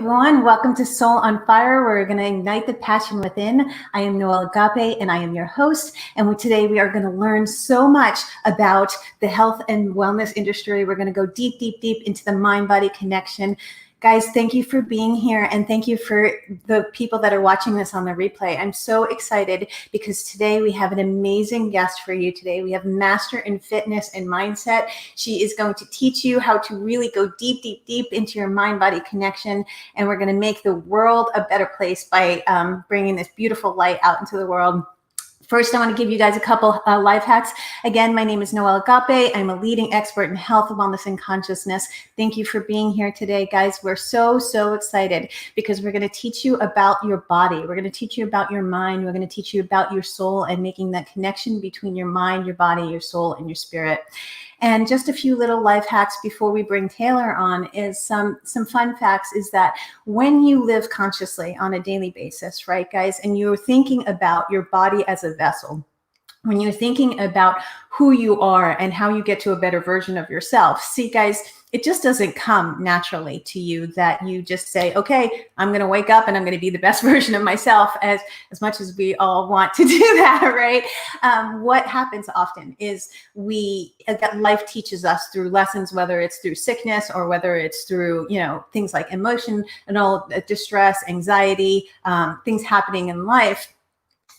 everyone. Welcome to Soul on Fire. We're going to ignite the passion within. I am Noelle Agape, and I am your host. And today we are going to learn so much about the health and wellness industry. We're going to go deep, deep, deep into the mind-body connection. Guys, thank you for being here, and thank you for the people that are watching this on the replay. I'm so excited because today we have an amazing guest for you today. We have Master in Fitness and Mindset. She is going to teach you how to really go deep, deep, deep into your mind-body connection, and we're going to make the world a better place by bringing this beautiful light out into the world. First, I want to give you guys a couple life hacks. Again, my name is Noelle Agape. I'm a leading expert in health, wellness, and consciousness. Thank you for being here today, guys. We're so excited because we're going to teach you about your body. We're going to teach you about your mind. We're going to teach you about your soul and making that connection between your mind, your body, your soul, and your spirit. And just a few little life hacks before we bring Taylor on is some fun facts is that when you live consciously on a daily basis, right, guys, and you're thinking about your body as a vessel, when you're thinking about who you are and how you get to a better version of yourself, see, guys, it just doesn't come naturally to you that you just say, okay, I'm going to wake up and I'm going to be the best version of myself, as much as we all want to do that, right? What happens often is life teaches us through lessons, whether it's through sickness or whether it's through, things like emotion and all distress, anxiety, things happening in life.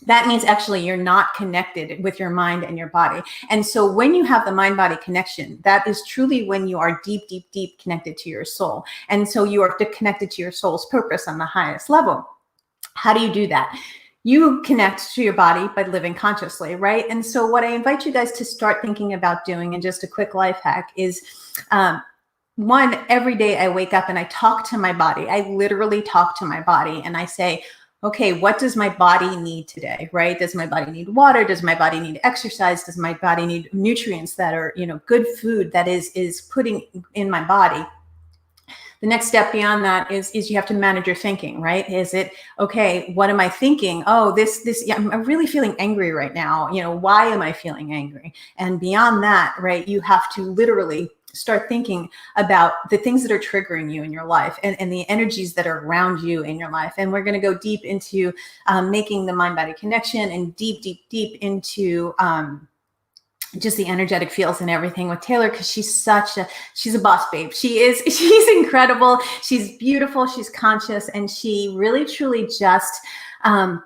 That means actually you're not connected with your mind and your body. And so when you have the mind-body connection, that is truly when you are deep, deep, deep connected to your soul. And so you are connected to your soul's purpose on the highest level. How do you do that? You connect to your body by living consciously, right? And so what I invite you guys to start thinking about doing, and just a quick life hack, is one, every day I wake up and I talk to my body. I literally talk to my body and I say, okay, what does my body need today, right? Does my body need water? Does my body need exercise? Does my body need nutrients that are, good food that is putting in my body? The next step beyond that is you have to manage your thinking, right? Is it, okay, what am I thinking? Oh, yeah, I'm really feeling angry right now. Why am I feeling angry? And beyond that, right, you have to literally start thinking about the things that are triggering you in your life and the energies that are around you in your life. And we're going to go deep into making the mind-body connection and deep, deep, deep into just the energetic fields and everything with Taylor, because she's a boss babe. She's incredible. She's beautiful. She's conscious. And she really, truly just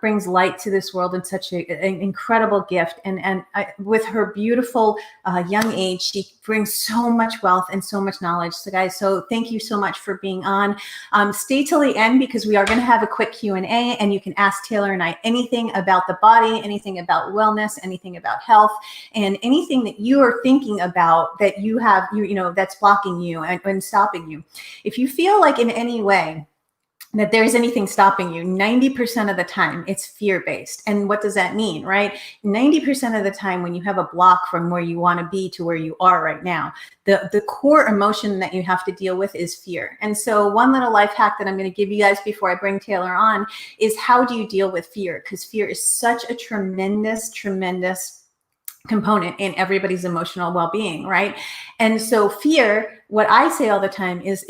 brings light to this world in such an incredible gift. And with her beautiful young age, she brings so much wealth and so much knowledge. So guys, thank you so much for being on. Stay till the end because we are going to have a quick Q&A, and you can ask Taylor and I anything about the body, anything about wellness, anything about health, and anything that you are thinking about that you have, that's blocking you and stopping you. If you feel like in any way that there's anything stopping you, 90% of the time it's fear-based. And what does that mean, right? 90% of the time when you have a block from where you want to be to where you are right now, the core emotion that you have to deal with is fear. And so one little life hack that I'm going to give you guys before I bring Taylor on is, how do you deal with fear? Because fear is such a tremendous component in everybody's emotional well-being, right? And so fear, what I say all the time is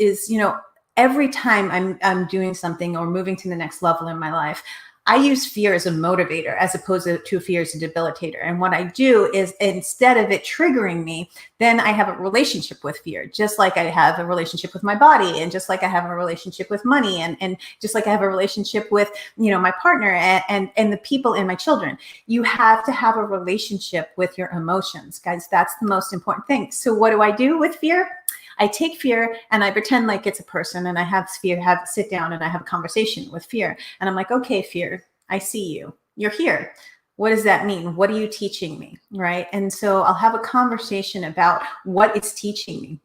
every time I'm doing something or moving to the next level in my life, I use fear as a motivator as opposed to fear as a debilitator. And what I do is, instead of it triggering me, then I have a relationship with fear, just like I have a relationship with my body, and just like I have a relationship with money, and just like I have a relationship with, my partner and the people and my children. You have to have a relationship with your emotions, guys. That's the most important thing. So what do I do with fear? I take fear and I pretend like it's a person, and I have fear, sit down and I have a conversation with fear. And I'm like, okay, fear, I see you. You're here. What does that mean? What are you teaching me? Right? And so I'll have a conversation about what it's teaching me.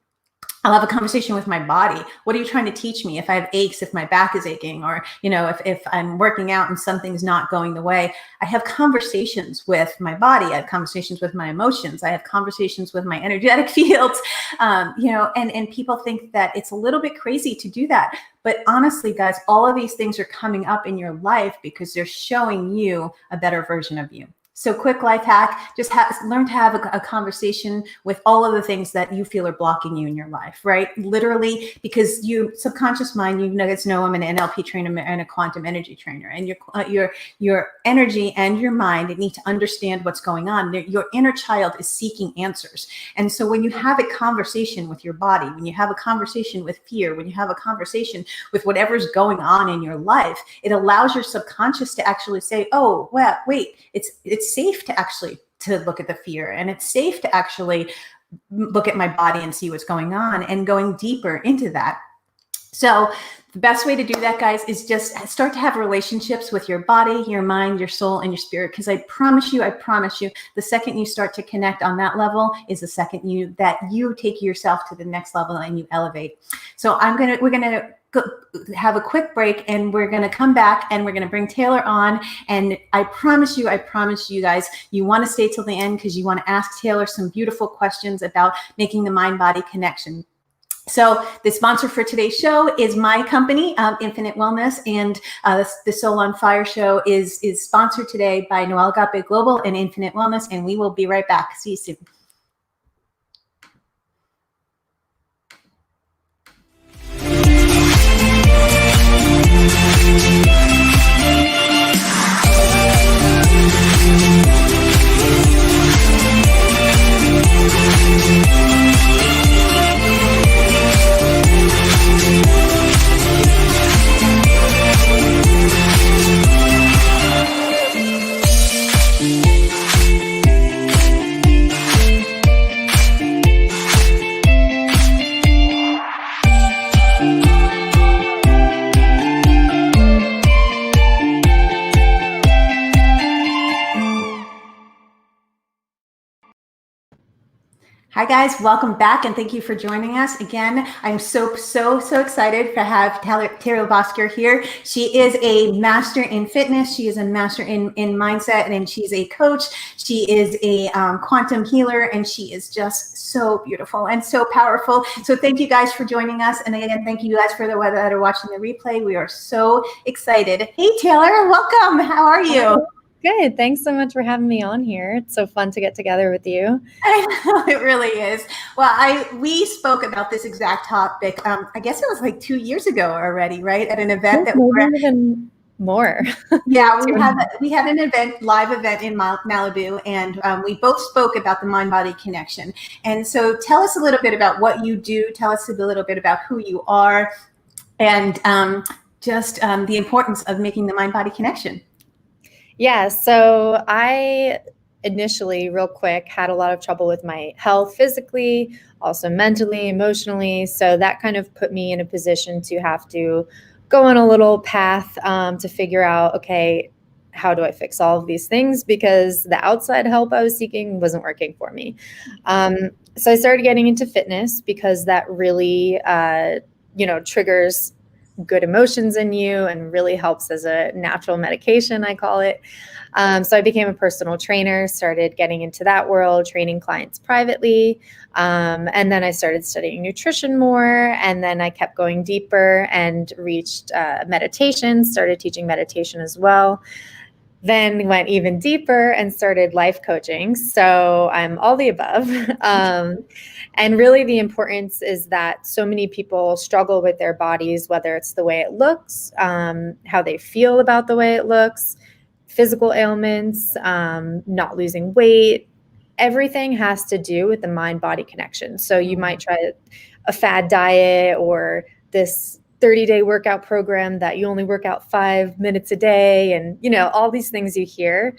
I'll have a conversation with my body. What are you trying to teach me? If I have aches, if my back is aching, or, if I'm working out and something's not going the way, I have conversations with my body. I have conversations with my emotions. I have conversations with my energetic fields, and people think that it's a little bit crazy to do that. But honestly, guys, all of these things are coming up in your life because they're showing you a better version of you. So quick life hack, just learn to have a conversation with all of the things that you feel are blocking you in your life, right? Literally, because you subconscious mind, you guys know I'm an NLP trainer and a quantum energy trainer, and your energy and your mind need to understand what's going on. Your inner child is seeking answers. And so when you have a conversation with your body, when you have a conversation with fear, when you have a conversation with whatever's going on in your life, it allows your subconscious to actually say, oh, well, wait, it's safe to actually to look at the fear, and it's safe to actually look at my body and see what's going on, and going deeper into that. So the best way to do that, guys, is just start to have relationships with your body, your mind, your soul, and your spirit. Because I promise you, the second you start to connect on that level is the second you take yourself to the next level and you elevate. So we're gonna have a quick break, and we're going to come back and we're going to bring Taylor on. And I promise you guys, you want to stay till the end because you want to ask Taylor some beautiful questions about making the mind-body connection. So the sponsor for today's show is my company, Infinite Wellness, and the Soul on Fire show is sponsored today by Noelle Agape Global and Infinite Wellness, and we will be right back. See you soon. Hi guys, welcome back, and thank you for joining us again. I'm so excited to have Taylor Bosco here. She is a master in fitness. She is a master in mindset, and she's a coach. She is a quantum healer, and she is just so beautiful and so powerful. So thank you guys for joining us, and again, thank you guys for the ones that are watching the replay. We are so excited. Hey Taylor, welcome. How are you? Good. Thanks so much for having me on here. It's so fun to get together with you. I know, it really is. Well, we spoke about this exact topic. I guess it was like 2 years ago already, right? At an event that maybe even more. Yeah, we had an live event in Malibu, and we both spoke about the mind-body connection. And so, tell us a little bit about what you do. Tell us a little bit about who you are, and just the importance of making the mind-body connection. Yeah, so I initially, real quick, had a lot of trouble with my health physically, also mentally, emotionally. So that kind of put me in a position to have to go on a little path to figure out, okay, how do I fix all of these things? Because the outside help I was seeking wasn't working for me. So I started getting into fitness because that really, triggers good emotions in you and really helps as a natural medication, I call it. So I became a personal trainer, started getting into that world, training clients privately. And then I started studying nutrition more. And then I kept going deeper and reached meditation, started teaching meditation as well. Then went even deeper and started life coaching. So I'm all the above. And really the importance is that so many people struggle with their bodies, whether it's the way it looks, how they feel about the way it looks, physical ailments, not losing weight. Everything has to do with the mind-body connection. So you might try a fad diet or this 30-day workout program that you only work out 5 minutes a day. And, all these things you hear,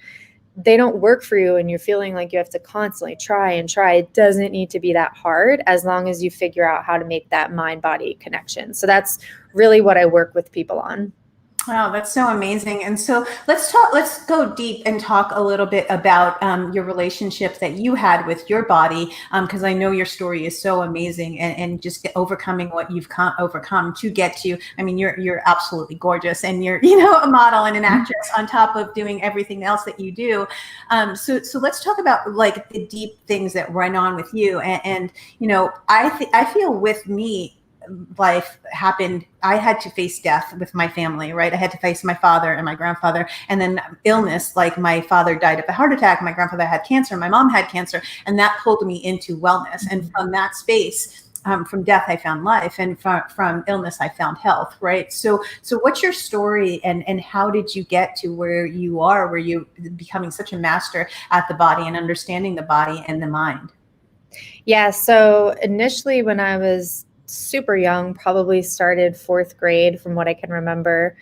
they don't work for you and you're feeling like you have to constantly try and try. It doesn't need to be that hard as long as you figure out how to make that mind-body connection. So that's really what I work with people on. Wow, that's so amazing. And so let's go deep and talk a little bit about your relationship that you had with your body, because I know your story is so amazing, and just overcoming what you've overcome to get to. I mean, you're absolutely gorgeous, and you're a model and an actress on top of doing everything else that you do. So let's talk about like the deep things that went on with you, and I feel with me, life happened. I had to face death with my family, right? I had to face my father and my grandfather, and then illness, like my father died of a heart attack, my grandfather had cancer, my mom had cancer, and that pulled me into wellness. And from that space, from death, I found life, and from illness, I found health, right? So what's your story, and how did you get to where you are, where you're becoming such a master at the body and understanding the body and the mind? Yeah. So initially, when I was super young, probably started fourth grade from what I can remember,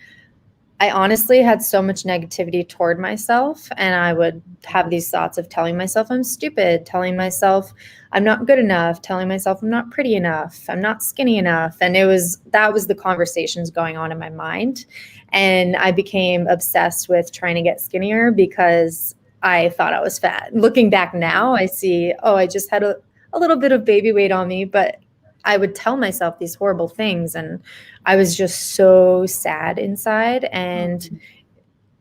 I honestly had so much negativity toward myself, and I would have these thoughts of telling myself I'm stupid, telling myself I'm not good enough, telling myself I'm not pretty enough, I'm not skinny enough. And that was the conversations going on in my mind. And I became obsessed with trying to get skinnier because I thought I was fat. Looking back now, I see, oh, I just had a little bit of baby weight on me, but I would tell myself these horrible things, and I was just so sad inside. And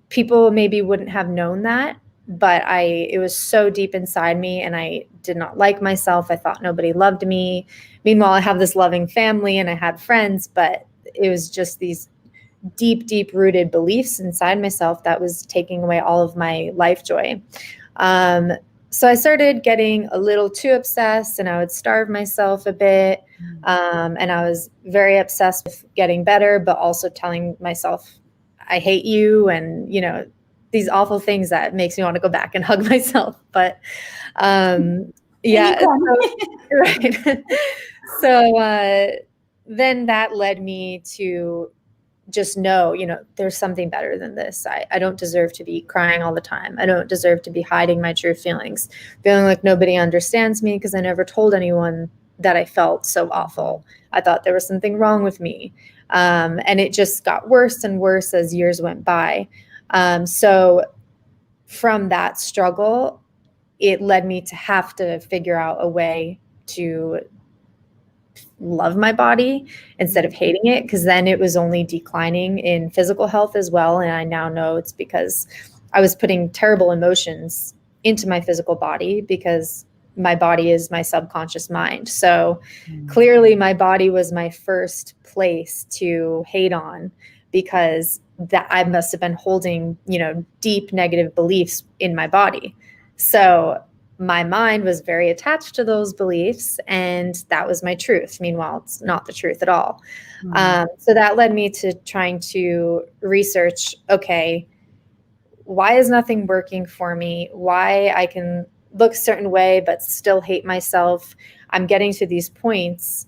people maybe wouldn't have known that, but it was so deep inside me, and I did not like myself. I thought nobody loved me. Meanwhile, I have this loving family and I had friends, but it was just these deep rooted beliefs inside myself that was taking away all of my life joy. So I started getting a little too obsessed, and I would starve myself a bit. And I was very obsessed with getting better, but also telling myself, I hate you. And, these awful things that makes me want to go back and hug myself. But, yeah, right. So, then that led me to just know, there's something better than this. I don't deserve to be crying all the time. I don't deserve to be hiding my true feelings, feeling like nobody understands me because I never told anyone that I felt so awful. I thought there was something wrong with me. And it just got worse and worse as years went by. So from that struggle, it led me to have to figure out a way to love my body instead of hating it, because then it was only declining in physical health as well. And I now know it's because I was putting terrible emotions into my physical body, because my body is my subconscious mind. So clearly my body was my first place to hate on, because that I must have been holding, deep negative beliefs in my body. So my mind was very attached to those beliefs, and that was my truth. Meanwhile, it's not the truth at all. So that led me to trying to research, okay, why is nothing working for me? Why I can look a certain way but still hate myself? I'm getting to these points.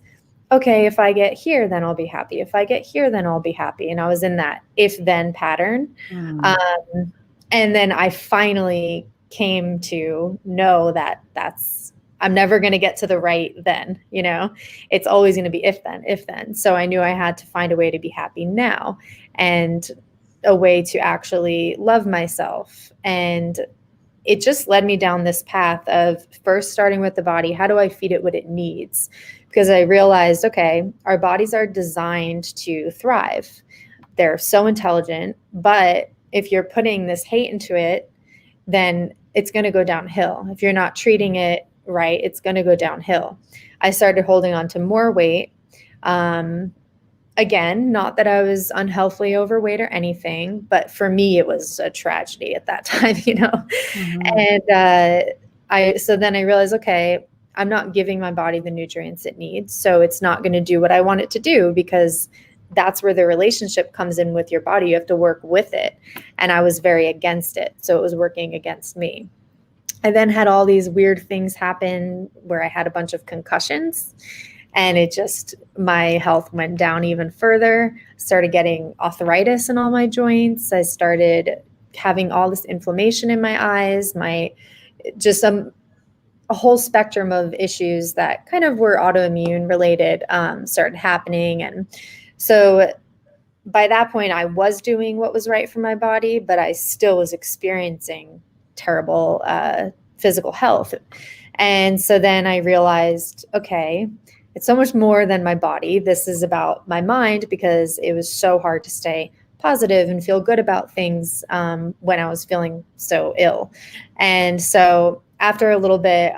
Okay, if I get here, then I'll be happy. If I get here, then I'll be happy. And I was in that if-then pattern. And then I finally came to know that I'm never going to get to the right then, it's always going to be if then. So I knew I had to find a way to be happy now, and a way to actually love myself. And it just led me down this path of first starting with the body. How do I feed it what it needs? Because I realized, okay, our bodies are designed to thrive. They're so intelligent, but if you're putting this hate into it, then it's going to go downhill. If you're not treating it right, it's going to go downhill. I started holding on to more weight. Again, not that I was unhealthily overweight or anything, but for me, it was a tragedy at that time, And so then I realized, okay, I'm not giving my body the nutrients it needs. So it's not going to do what I want it to do, because that's where the relationship comes in with your body. You have to work with it. And I was very against it. So it was working against me. I then had all these weird things happen where I had a bunch of concussions, and my health went down even further. Started getting arthritis in all my joints. I started having all this inflammation in my eyes, a whole spectrum of issues that kind of were autoimmune related started happening. And so by that point, I was doing what was right for my body, but I still was experiencing terrible physical health. And so then I realized, okay, it's so much more than my body. This is about my mind, because it was so hard to stay positive and feel good about things when I was feeling so ill. And so after a little bit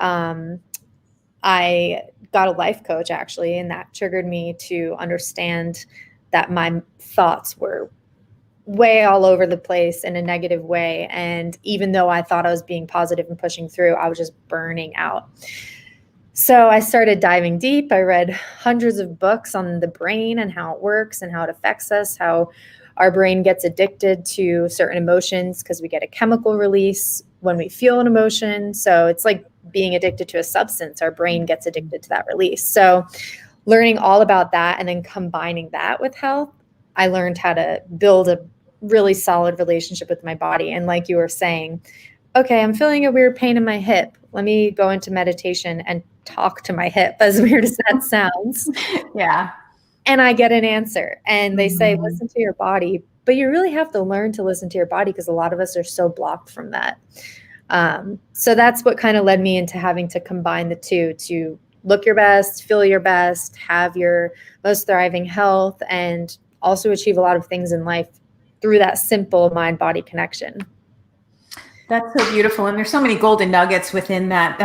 I got a life coach actually, and that triggered me to understand that my thoughts were way all over the place in a negative way. And even though I thought I was being positive and pushing through, I was just burning out. So I started diving deep. I read hundreds of books on the brain and how it works and how it affects us, how our brain gets addicted to certain emotions because we get a chemical release when we feel an emotion. So it's like being addicted to a substance. Our brain gets addicted to that release. So learning all about that and then combining that with health, I learned how to build a really solid relationship with my body. And like you were saying, okay, I'm feeling a weird pain in my hip. Let me go into meditation and talk to my hip, as weird as that sounds. Yeah. And I get an answer. And they say, listen to your body. But you really have to learn to listen to your body because a lot of us are so blocked from that. So that's what kind of led me into having to combine the two to look your best, feel your best, have your most thriving health, and also achieve a lot of things in life through that simple mind-body connection. That's so beautiful. And there's so many golden nuggets within that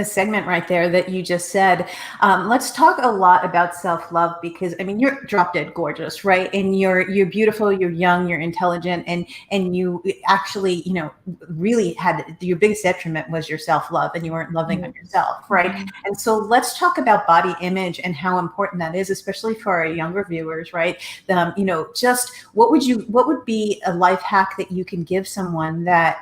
segment right there that you just said. Let's talk a lot about self-love because, I mean, you're drop dead gorgeous, right? And you're beautiful, you're young, you're intelligent, and you actually, you know, really had your biggest detriment was your self-love and you weren't loving on yourself, right? And so let's talk about body image and how important that is, especially for our younger viewers, right? You know, just what would be a life hack that you can give someone that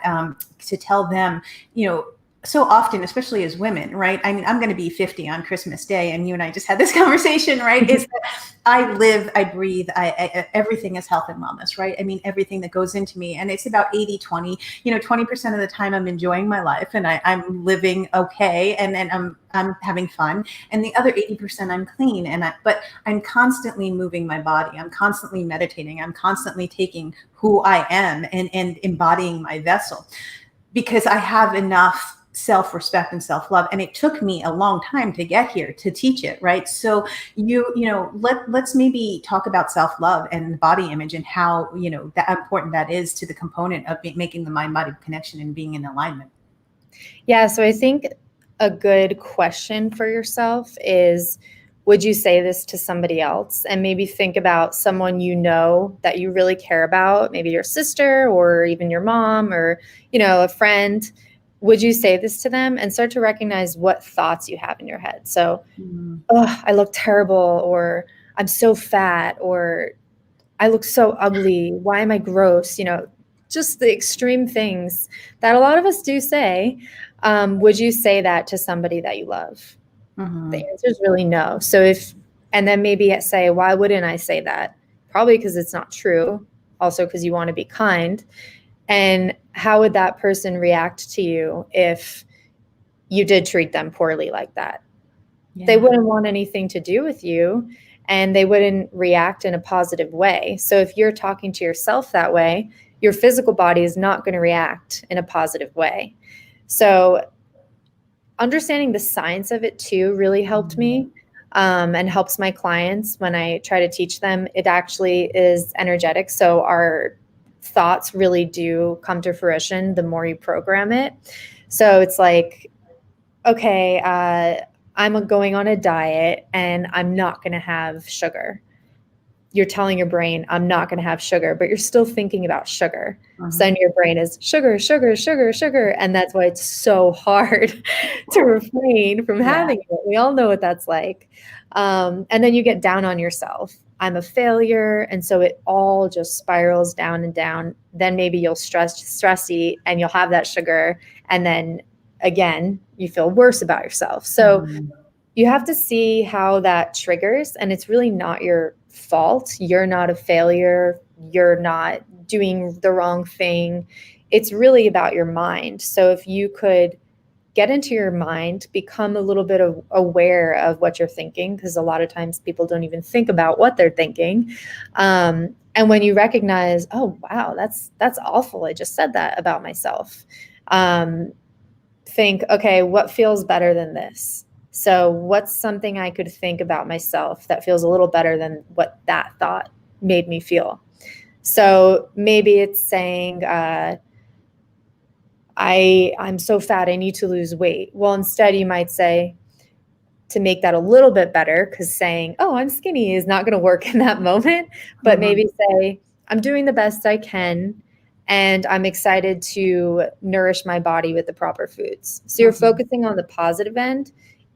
to tell them, you know, so often, especially as women, right? I mean, I'm going to be 50 on Christmas Day, and you and I just had this conversation, right? Is that I live, I breathe, everything is health and wellness, right? I mean, everything that goes into me, and it's about 80-20. You know, 20% of the time I'm enjoying my life and I'm living okay, and I'm having fun, and the other 80% I'm clean, but I'm constantly moving my body. I'm constantly meditating. I'm constantly taking who I am and embodying my vessel, because I have enough self-respect and self-love. And it took me a long time to get here to teach it, right? So you know, let's maybe talk about self-love and body image and how, you know, that important that is to the component of making the mind-body connection and being in alignment. Yeah, so I think a good question for yourself is, would you say this to somebody else? And maybe think about someone you know that you really care about, maybe your sister or even your mom or, you know, a friend. Would you say this to them and start to recognize what thoughts you have in your head? So, oh, I look terrible, or I'm so fat, or I look so ugly. Why am I gross? You know, just the extreme things that a lot of us do say. Would you say that to somebody that you love? The answer is really no. So and then maybe say, why wouldn't I say that? Probably because it's not true. Also because you want to be kind. And how would that person react to you if you did treat them poorly like that? Yeah. They wouldn't want anything to do with you, and they wouldn't react in a positive way. So if you're talking to yourself that way, your physical body is not going to react in a positive way. So understanding the science of it too really helped me, and helps my clients when I try to teach them. It actually is energetic. So our thoughts really do come to fruition the more you program it. So it's like, okay, I'm going on a diet and I'm not going to have sugar. You're telling your brain, I'm not going to have sugar, but you're still thinking about sugar. So then your brain is sugar, sugar, sugar, sugar. And that's why it's so hard to refrain from having it. We all know what that's like. And then you get down on yourself. I'm a failure. And so it all just spirals down and down. Then maybe you'll stress eat and you'll have that sugar. And then again, you feel worse about yourself. So you have to see how that triggers, and it's really not your fault. You're not a failure. You're not doing the wrong thing. It's really about your mind. So if you could get into your mind, become a little bit aware of what you're thinking, because a lot of times people don't even think about what they're thinking. And when you recognize, oh, wow, that's awful. I just said that about myself. Think, okay, what feels better than this? So what's something I could think about myself that feels a little better than what that thought made me feel? So maybe it's saying, I'm so fat, I need to lose weight. Well, instead you might say, to make that a little bit better, because saying, oh, I'm skinny is not going to work in that moment, but maybe say, I'm doing the best I can, and I'm excited to nourish my body with the proper foods. So you're focusing on the positive end,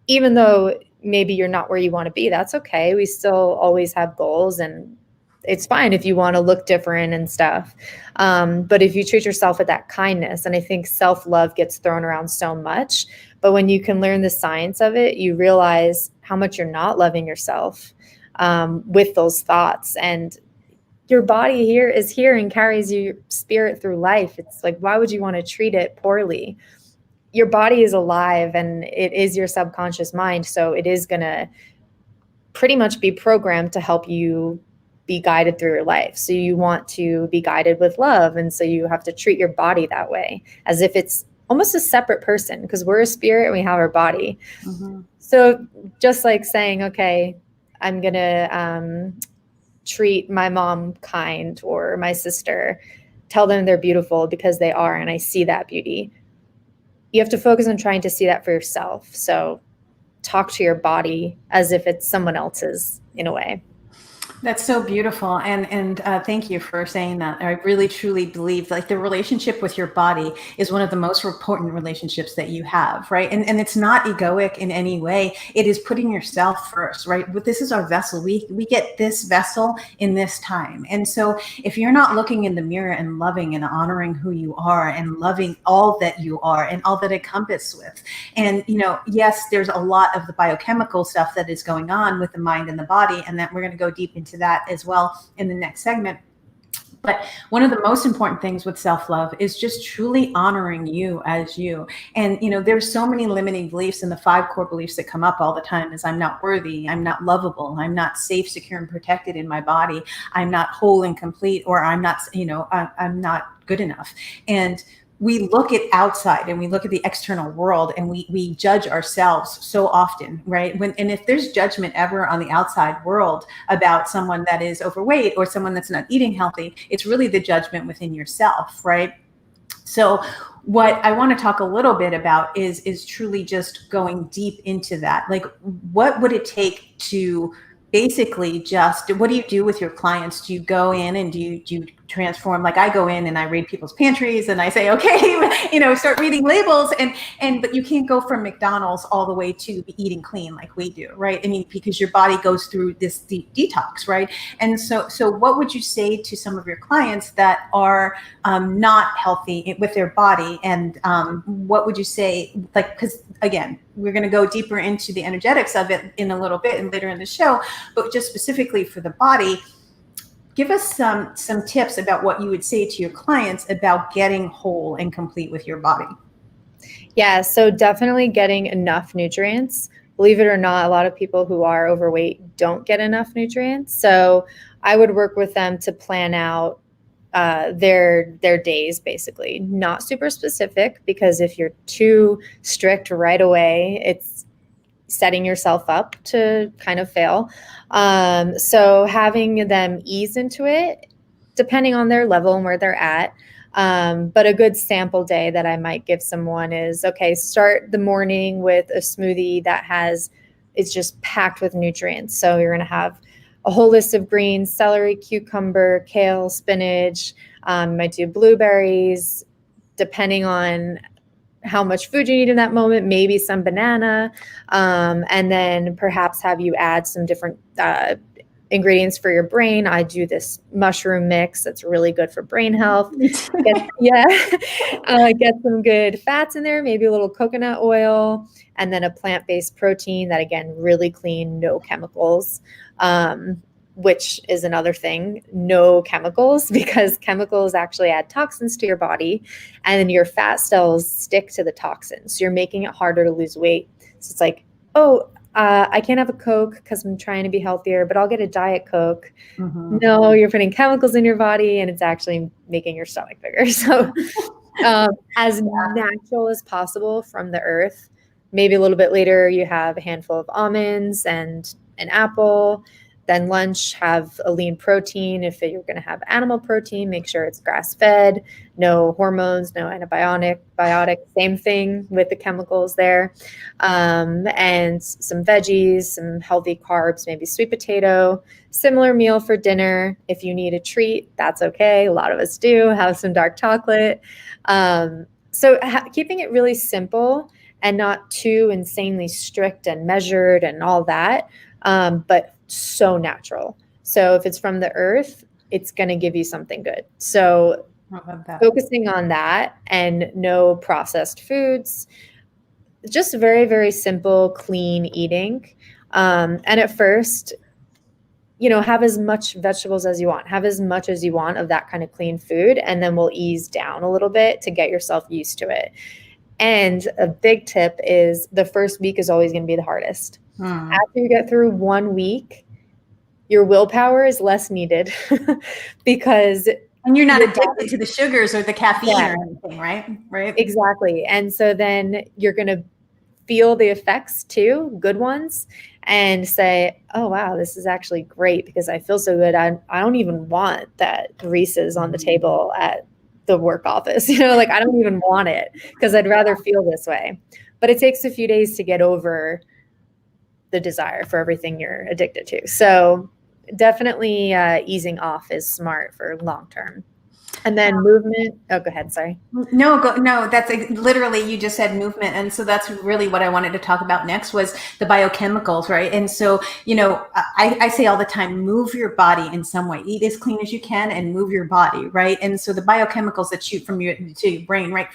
even though maybe you're not where you want to be. That's okay. We still always have goals, and it's fine if you want to look different and stuff. But if you treat yourself with that kindness, and I think self-love gets thrown around so much, but when you can learn the science of it, you realize how much you're not loving yourself with those thoughts. And your body is here and carries your spirit through life. It's like, why would you want to treat it poorly? Your body is alive, and it is your subconscious mind. So it is going to pretty much be programmed to help you be guided through your life. So you want to be guided with love. And so you have to treat your body that way, as if it's almost a separate person, because we're a spirit and we have our body. So just like saying, okay, I'm going to treat my mom kind, or my sister, tell them they're beautiful because they are, and I see that beauty. You have to focus on trying to see that for yourself. So talk to your body as if it's someone else's, in a way. That's so beautiful. And thank you for saying that. I really, truly believe like the relationship with your body is one of the most important relationships that you have, right? And it's not egoic in any way. It is putting yourself first, right? But this is our vessel. We get this vessel in this time. And so if you're not looking in the mirror and loving and honoring who you are and loving all that you are and all that it encompasses with, and, you know, yes, there's a lot of the biochemical stuff that is going on with the mind and the body, and that we're going to go deep into that as well in the next segment. But one of the most important things with self-love is just truly honoring you as you. And, you know, there's so many limiting beliefs, and the 5 core beliefs that come up all the time is I'm not worthy, I'm not lovable, I'm not safe, secure, and protected in my body, I'm not whole and complete, or I'm not, you know, I'm not good enough. And we look at outside and we look at the external world, and we judge ourselves so often, right? And if there's judgment ever on the outside world about someone that is overweight or someone that's not eating healthy, it's really the judgment within yourself, right? So what I want to talk a little bit about is truly just going deep into that. Like, what would it take to basically just, what do you do with your clients? Do you go in and do you transform? Like, I go in and I read people's pantries and I say, okay, you know, start reading labels, but you can't go from McDonald's all the way to eating clean like we do, right? I mean, because your body goes through this deep detox, right? And so what would you say to some of your clients that are not healthy with their body? And what would you say, like, because again, we're going to go deeper into the energetics of it in a little bit and later in the show, but just specifically for the body, give us some tips about what you would say to your clients about getting whole and complete with your body. Yeah, so definitely getting enough nutrients. Believe it or not, a lot of people who are overweight don't get enough nutrients. So I would work with them to plan out their days, basically. Not super specific, because if you're too strict right away, it's setting yourself up to kind of fail. So having them ease into it, depending on their level and where they're at. But a good sample day that I might give someone is, okay, start the morning with a smoothie that it's just packed with nutrients. So you're going to have a whole list of greens: celery, cucumber, kale, spinach. You might do blueberries, depending on how much food you need in that moment, maybe some banana, and then perhaps have you add some different ingredients for your brain. I do this mushroom mix that's really good for brain health. Get some good fats in there, maybe a little coconut oil, and then a plant-based protein that, again, really clean, no chemicals, which is another thing, no chemicals, because chemicals actually add toxins to your body, and then your fat cells stick to the toxins. So you're making it harder to lose weight. So it's like, I can't have a Coke because I'm trying to be healthier, but I'll get a Diet Coke. Mm-hmm. No, you're putting chemicals in your body, and it's actually making your stomach bigger. So as natural as possible from the earth. Maybe a little bit later, you have a handful of almonds and an apple. Then lunch, have a lean protein. If you're going to have animal protein, make sure it's grass-fed, no hormones, no antibiotic. Same thing with the chemicals there. And some veggies, some healthy carbs, maybe sweet potato. Similar meal for dinner. If you need a treat, that's okay. A lot of us do. Have some dark chocolate. So keeping it really simple and not too insanely strict and measured and all that, but so natural. So if it's from the earth, it's going to give you something good. So focusing on that and no processed foods, just very, very simple, clean eating. And at first, have as much vegetables as you want, have as much as you want of that kind of clean food, and then we'll ease down a little bit to get yourself used to it. And a big tip is the first week is always going to be the hardest. After you get through 1 week, your willpower is less needed because and you're not addicted to the sugars or the caffeine or anything, right? Right. Exactly. And so then you're going to feel the effects too, good ones, and say, oh, wow, this is actually great because I feel so good. I don't even want that Reese's on the table at the work office. I don't even want it because I'd rather feel this way. But it takes a few days to get over the desire for everything you're addicted to. So definitely easing off is smart for long term. And then movement. Oh, go ahead. Sorry. No, that's literally, you just said movement. And so that's really what I wanted to talk about next was the biochemicals, right? And so, I say all the time, move your body in some way, eat as clean as you can and move your body, right? And so the biochemicals that shoot from your brain, right?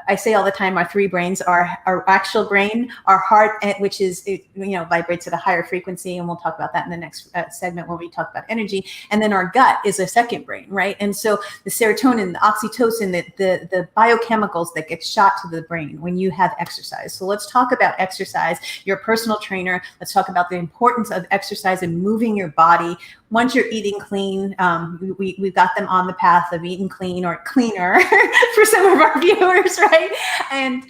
I say all the time, our three brains are our actual brain, our heart, which is, vibrates at a higher frequency. And we'll talk about that in the next segment when we talk about energy. And then our gut is a second brain, right? And so the serotonin, the oxytocin, the biochemicals that get shot to the brain when you have exercise. So let's talk about exercise. You're a personal trainer. Let's talk about the importance of exercise and moving your body. Once you're eating clean, we've got them on the path of eating clean or cleaner for some of our viewers, right? And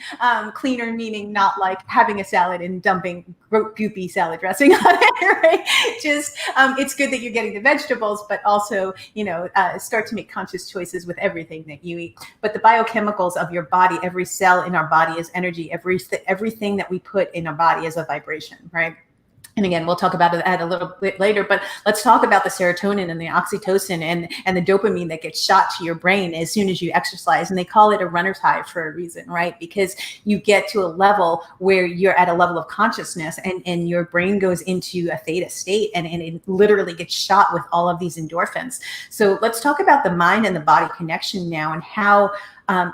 cleaner meaning not like having a salad and dumping goopy salad dressing on it, right? Just it's good that you're getting the vegetables, but also start to make conscious choices with everything that you eat. But the biochemicals of your body, every cell in our body is energy. Everything that we put in our body is a vibration, right? And again, we'll talk about that a little bit later, but let's talk about the serotonin and the oxytocin and the dopamine that gets shot to your brain as soon as you exercise. And they call it a runner's high for a reason, right? Because you get to a level where you're at a level of consciousness and your brain goes into a theta state and it literally gets shot with all of these endorphins. So let's talk about the mind and the body connection now and how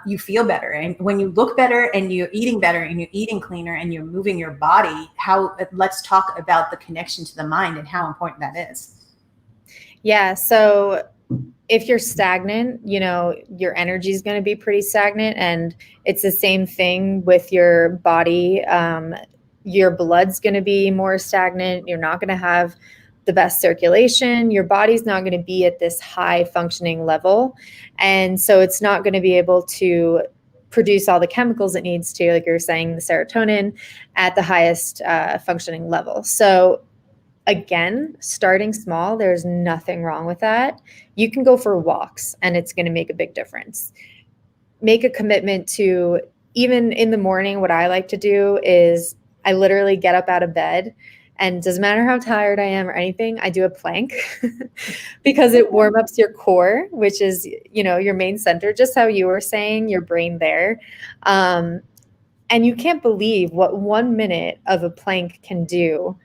you feel better. And when you look better and you're eating better and you're eating cleaner and you're moving your body, let's talk about the connection to the mind and how important that is. Yeah. So if you're stagnant, your energy is going to be pretty stagnant, and it's the same thing with your body. Your blood's going to be more stagnant. You're not going to have the best circulation. Your body's not going to be at this high functioning level. And so it's not going to be able to produce all the chemicals it needs to, like you're saying, the serotonin at the highest functioning level. So again, starting small, there's nothing wrong with that. You can go for walks and it's going to make a big difference. Make a commitment to, even in the morning, what I like to do is I literally get up out of bed. And it doesn't matter how tired I am or anything, I do a plank because it warms up your core, which is, your main center, just how you were saying, your brain there. And you can't believe what 1 minute of a plank can do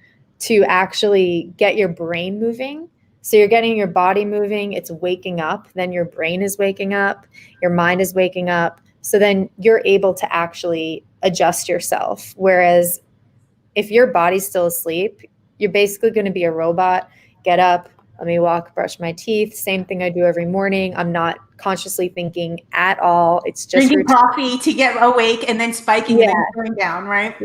to actually get your brain moving. So you're getting your body moving, it's waking up, then your brain is waking up, your mind is waking up. So then you're able to actually adjust yourself. Whereas if your body's still asleep, you're basically going to be a robot. Get up, let me walk, brush my teeth. Same thing I do every morning. I'm not consciously thinking at all. It's just drinking coffee to get awake and then spiking and then going down, right?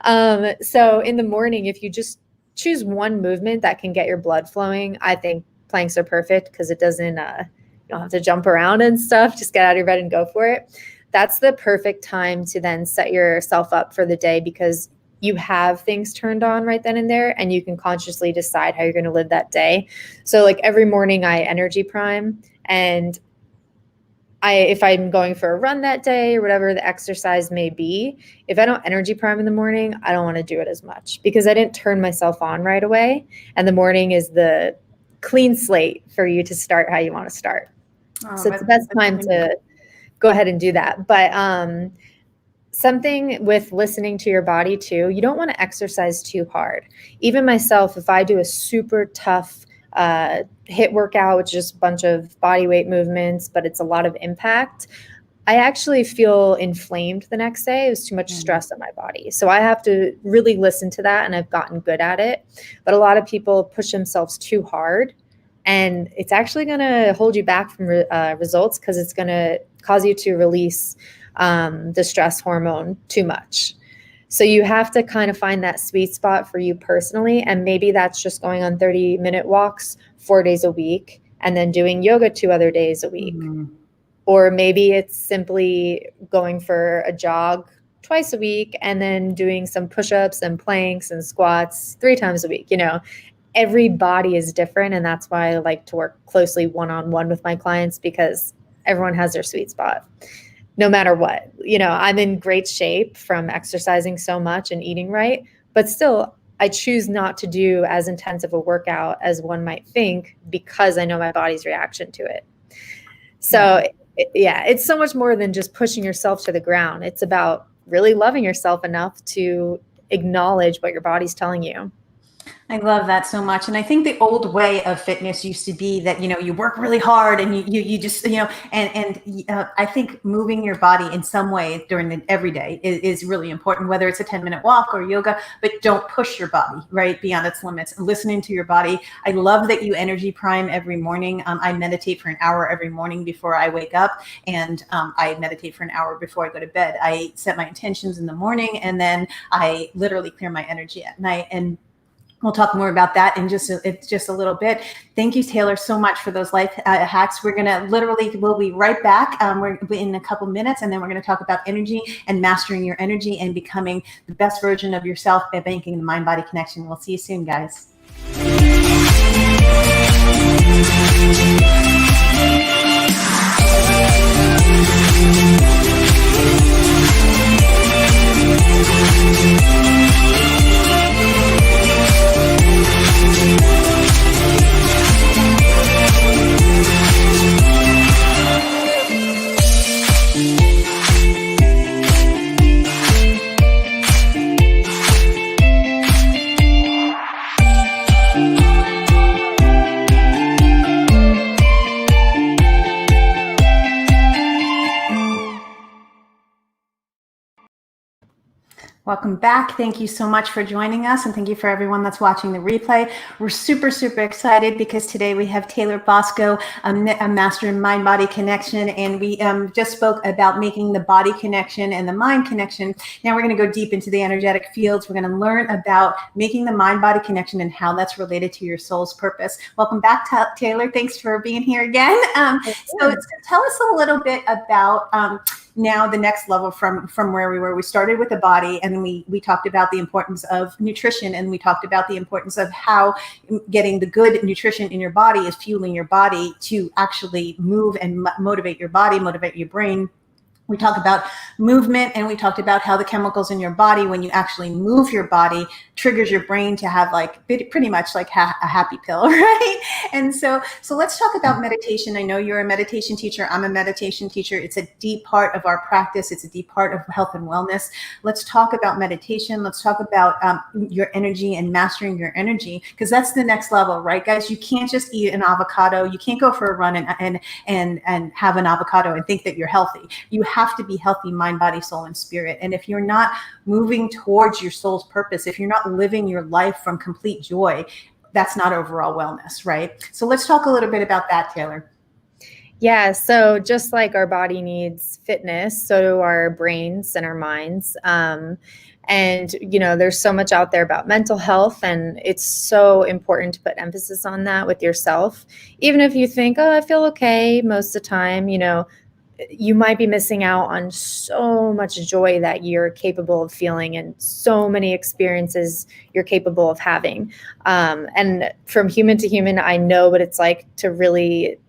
Yeah. So in the morning, if you just choose one movement that can get your blood flowing, I think planks are perfect because it doesn't, you don't have to jump around and stuff. Just get out of your bed and go for it. That's the perfect time to then set yourself up for the day because you have things turned on right then and there, and you can consciously decide how you're going to live that day. So like every morning I energy prime, and if I'm going for a run that day or whatever the exercise may be, if I don't energy prime in the morning, I don't want to do it as much because I didn't turn myself on right away. And the morning is the clean slate for you to start how you want to start. So it's the best time to go ahead and do that. But something with listening to your body too, you don't want to exercise too hard. Even myself, if I do a super tough HIIT workout, which is just a bunch of body weight movements, but it's a lot of impact, I actually feel inflamed the next day. It was too much stress on my body. So I have to really listen to that, and I've gotten good at it. But a lot of people push themselves too hard, and it's actually going to hold you back from results because it's going to cause you to release the stress hormone too much. So you have to kind of find that sweet spot for you personally. And maybe that's just going on 30-minute walks 4 days a week and then doing yoga 2 other days a week. Or maybe it's simply going for a jog twice a week and then doing some push-ups and planks and squats 3 times a week. Every body is different. And that's why I like to work closely one-on-one with my clients, because everyone has their sweet spot. No matter what, I'm in great shape from exercising so much and eating right, but still I choose not to do as intensive a workout as one might think because I know my body's reaction to it. So it's so much more than just pushing yourself to the ground. It's about really loving yourself enough to acknowledge what your body's telling you. I love that so much. And I think the old way of fitness used to be that, you work really hard and you just, I think moving your body in some way during the everyday is really important, whether it's a 10-minute walk or yoga, but don't push your body right beyond its limits. Listening to your body. I love that you energy prime every morning. I meditate for an hour every morning before I wake up, and I meditate for an hour before I go to bed. I set my intentions in the morning, and then I literally clear my energy at night. And we'll talk more about that in just a little bit. Thank you, Taylor, so much for those life hacks. We'll be right back. We're in a couple minutes, and then we're going to talk about energy and mastering your energy and becoming the best version of yourself by banking the mind-body connection. We'll see you soon, guys. Welcome back. Thank you so much for joining us, and thank you for everyone that's watching the replay. We're super, super excited because today we have Taylor Bosco, a master in mind-body connection, and we just spoke about making the body connection and the mind connection. Now we're going to go deep into the energetic fields. We're going to learn about making the mind-body connection and how that's related to your soul's purpose. Welcome back, Taylor. Thanks for being here again. So tell us a little bit about now the next level from where we were. We started with the body, and we talked about the importance of nutrition, and we talked about the importance of how getting the good nutrition in your body is fueling your body to actually move and motivate your body, motivate your brain. We talked about movement, and we talked about how the chemicals in your body, when you actually move your body, triggers your brain to have pretty much like a happy pill, right? And so let's talk about meditation. I know you're a meditation teacher. I'm a meditation teacher. It's a deep part of our practice. It's a deep part of health and wellness. Let's talk about meditation. Let's talk about your energy and mastering your energy, because that's the next level, right, guys? You can't just eat an avocado. You can't go for a run and have an avocado and think that you're healthy. You have to be healthy, mind, body, soul, and spirit. And if you're not moving towards your soul's purpose, if you're not living your life from complete joy, that's not overall wellness, right? So let's talk a little bit about that, Taylor. Yeah, so just like our body needs fitness, so do our brains and our minds. And, there's so much out there about mental health, and it's so important to put emphasis on that with yourself. Even if you think, oh, I feel okay most of the time, you might be missing out on so much joy that you're capable of feeling and so many experiences you're capable of having. And from human to human, I know what it's like to really,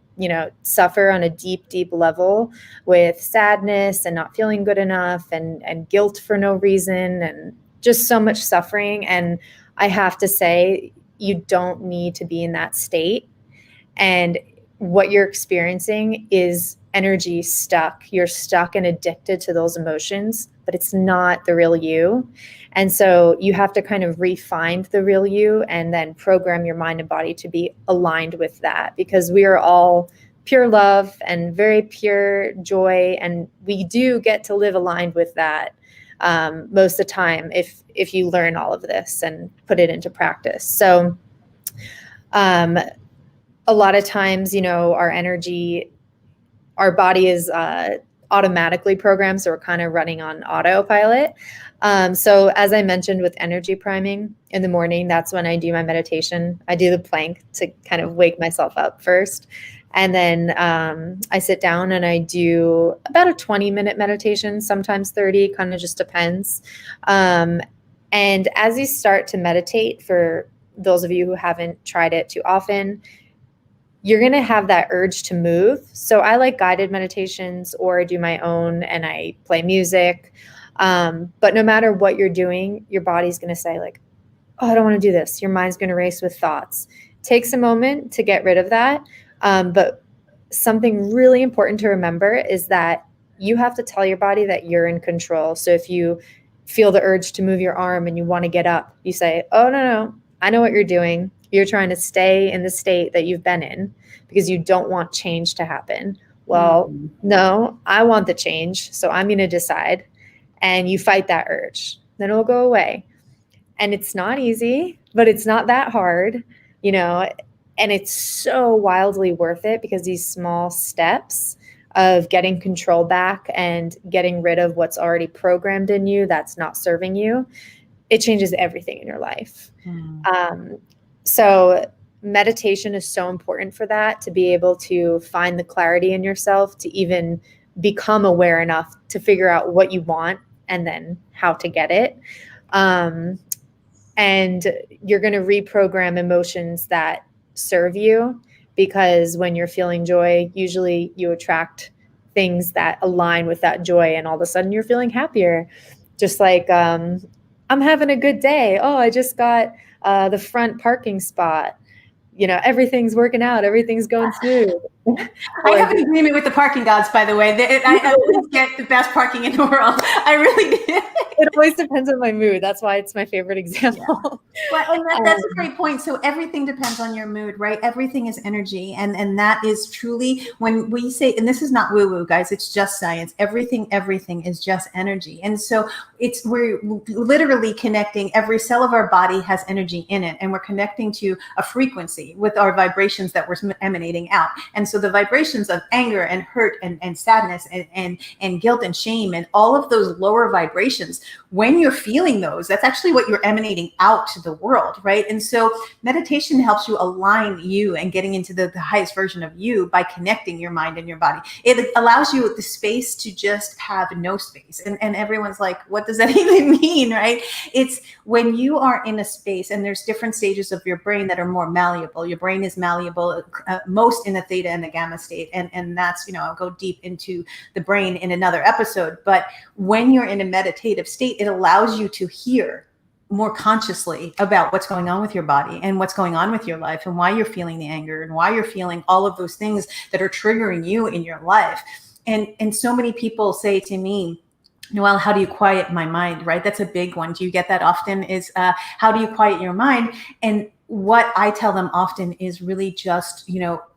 suffer on a deep, deep level with sadness and not feeling good enough and guilt for no reason and just so much suffering. And I have to say, you don't need to be in that state. And what you're experiencing is energy stuck. You're stuck and addicted to those emotions, but it's not the real you. And so you have to kind of refine the real you and then program your mind and body to be aligned with that, because we are all pure love and very pure joy. And we do get to live aligned with that most of the time if you learn all of this and put it into practice. So a lot of times, our energy, our body is automatically programmed. So we're kind of running on autopilot. So as I mentioned with energy priming in the morning, that's when I do my meditation. I do the plank to kind of wake myself up first. And then I sit down and I do about a 20-minute meditation, sometimes 30, kind of just depends. And as you start to meditate, for those of you who haven't tried it too often, you're going to have that urge to move. So I like guided meditations or do my own and I play music. But no matter what you're doing, your body's going to say like, oh, I don't want to do this. Your mind's going to race with thoughts. Takes a moment to get rid of that. But something really important to remember is that you have to tell your body that you're in control. So if you feel the urge to move your arm and you want to get up, you say, oh, no, I know what you're doing. You're trying to stay in the state that you've been in because you don't want change to happen. Well, no, I want the change. So I'm going to decide. And you fight that urge. Then it'll go away. And it's not easy, but it's not that hard, and it's so wildly worth it, because these small steps of getting control back and getting rid of what's already programmed in you that's not serving you, it changes everything in your life. So meditation is so important for that, to be able to find the clarity in yourself, to even become aware enough to figure out what you want and then how to get it. And you're going to reprogram emotions that serve you, because when you're feeling joy, usually you attract things that align with that joy, and all of a sudden you're feeling happier. Just like, I'm having a good day. Oh, I just got the front parking spot. Everything's working out. Everything's going smooth. I have an agreement with the parking gods, by the way. I always get the best parking in the world. I really do. It always depends on my mood. That's why it's my favorite example. Yeah. Well, and that's a great point. So everything depends on your mood, right? Everything is energy. And that is truly, when we say, and this is not woo-woo, guys, it's just science. Everything is just energy. And so we're literally connecting. Every cell of our body has energy in it. And we're connecting to a frequency with our vibrations that we're emanating out. And so the vibrations of anger and hurt and sadness and guilt and shame and all of those lower vibrations, when you're feeling those, that's actually what you're emanating out to the world, right? And so meditation helps you align you and getting into the highest version of you by connecting your mind and your body. It allows you the space to just have no space. And everyone's like, what does that even mean, right? It's when you are in a space, and there's different stages of your brain that are more malleable. Your brain is malleable most in a theta and a gamma state. And that's, I'll go deep into the brain in another episode. But when you're in a meditative state, it allows you to hear more consciously about what's going on with your body and what's going on with your life and why you're feeling the anger and why you're feeling all of those things that are triggering you in your life. And so many people say to me, Noelle, how do you quiet my mind, right? That's a big one. Do you get that often, is how do you quiet your mind? And what I tell them often is really just,